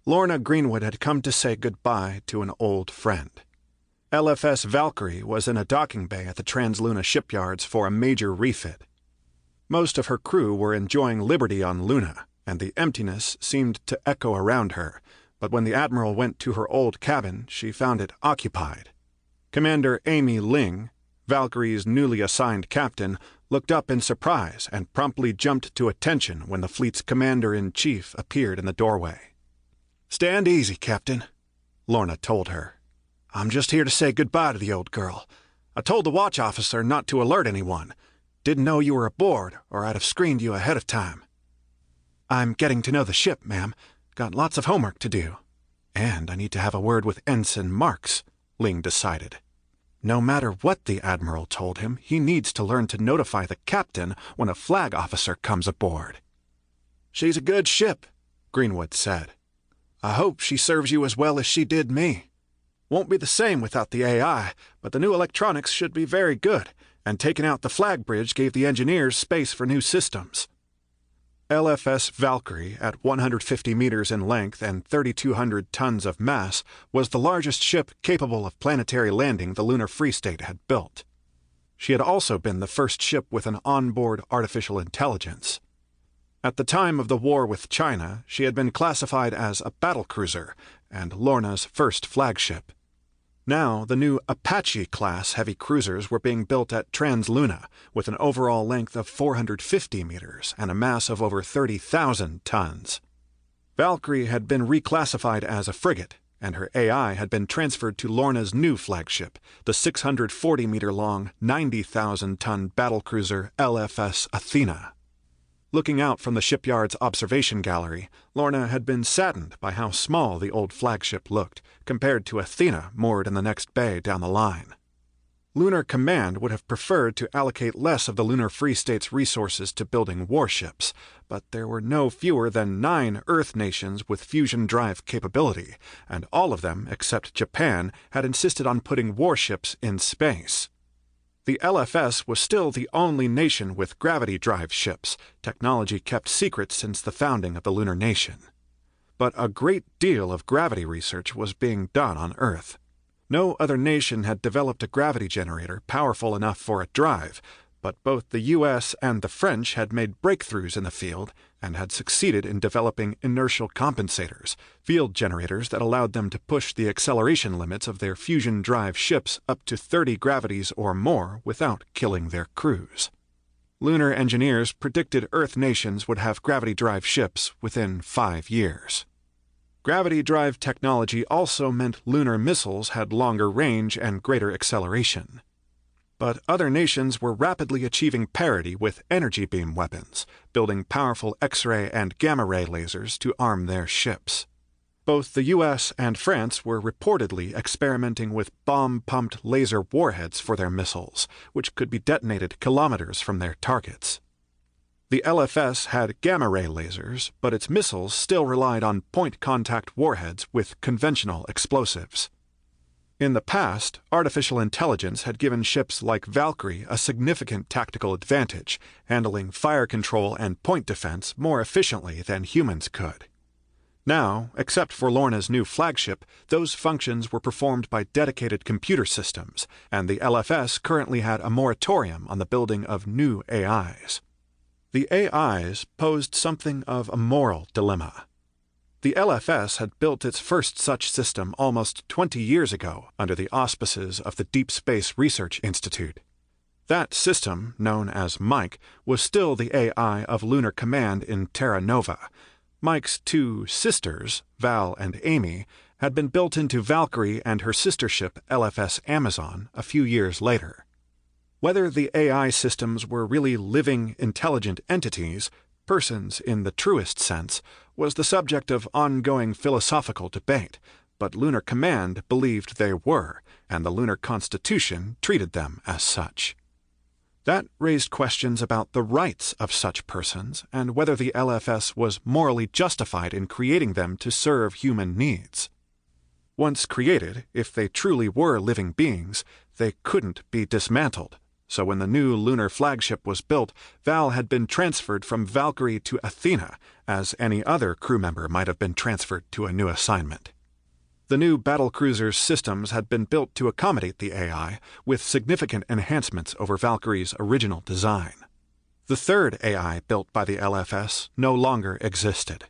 Lorna Greenwood had come to say goodbye to an old friend. LFS Valkyrie was in a docking bay at the Transluna shipyards for a major refit. Most of her crew were enjoying liberty on Luna, and the emptiness seemed to echo around her, but when the Admiral went to her old cabin, she found it occupied. Commander Amy Ling, Valkyrie's newly assigned captain, looked up in surprise and promptly jumped to attention when the fleet's commander-in-chief appeared in the doorway. "Stand easy, Captain," Lorna told her. "I'm just here to say goodbye to the old girl. I told the watch officer not to alert anyone. Didn't know you were aboard, or I'd have screened you ahead of time." "I'm getting to know the ship, ma'am. Got lots of homework to do. And I need to have a word with Ensign Marks," Ling decided. No matter what the Admiral told him, he needs to learn to notify the captain when a flag officer comes aboard. "She's a good ship," Greenwood said. "I hope she serves you as well as she did me. Won't be the same without the AI, but the new electronics should be very good, and taking out the flag bridge gave the engineers space for new systems." LFS Valkyrie, at 150 meters in length and 3,200 tons of mass, was the largest ship capable of planetary landing the Lunar Free State had built. She had also been the first ship with an onboard artificial intelligence. At the time of the war with China, she had been classified as a battlecruiser and Lorna's first flagship. Now, the new Apache-class heavy cruisers were being built at Transluna, with an overall length of 450 meters and a mass of over 30,000 tons. Valkyrie had been reclassified as a frigate, and her AI had been transferred to Lorna's new flagship, the 640-meter-long, 90,000-ton battlecruiser LFS Athena. Looking out from the shipyard's observation gallery, Lorna had been saddened by how small the old flagship looked, compared to Athena moored in the next bay down the line. Lunar Command would have preferred to allocate less of the Lunar Free State's resources to building warships, but there were no fewer than 9 Earth nations with fusion drive capability, and all of them, except Japan, had insisted on putting warships in space. The LFS was still the only nation with gravity drive ships, technology kept secret since the founding of the lunar nation. But a great deal of gravity research was being done on Earth. No other nation had developed a gravity generator powerful enough for a drive, but both the US and the French had made breakthroughs in the field and had succeeded in developing inertial compensators, field generators that allowed them to push the acceleration limits of their fusion drive ships up to 30 gravities or more without killing their crews. Lunar engineers predicted Earth nations would have gravity drive ships within 5 years. Gravity drive technology also meant lunar missiles had longer range and greater acceleration. But other nations were rapidly achieving parity with energy beam weapons, building powerful X-ray and gamma-ray lasers to arm their ships. Both the US and France were reportedly experimenting with bomb-pumped laser warheads for their missiles, which could be detonated kilometers from their targets. The LFS had gamma-ray lasers, but its missiles still relied on point-contact warheads with conventional explosives. In the past, artificial intelligence had given ships like Valkyrie a significant tactical advantage, handling fire control and point defense more efficiently than humans could. Now, except for Lorna's new flagship, those functions were performed by dedicated computer systems, and the LFS currently had a moratorium on the building of new AIs. The AIs posed something of a moral dilemma. The LFS had built its first such system almost 20 years ago under the auspices of the Deep Space Research Institute. That system, known as Mike, was still the AI of Lunar Command in Terra Nova. Mike's 2 sisters, Val and Amy, had been built into Valkyrie and her sister ship LFS Amazon a few years later. Whether the AI systems were really living, intelligent entities, persons in the truest sense, was the subject of ongoing philosophical debate, but Lunar Command believed they were, and the Lunar Constitution treated them as such. That raised questions about the rights of such persons and whether the LFS was morally justified in creating them to serve human needs. Once created, if they truly were living beings, they couldn't be dismantled, so when the new lunar flagship was built, Val had been transferred from Valkyrie to Athena, as any other crew member might have been transferred to a new assignment. The new battlecruiser's systems had been built to accommodate the AI, with significant enhancements over Valkyrie's original design. The third AI built by the LFS no longer existed.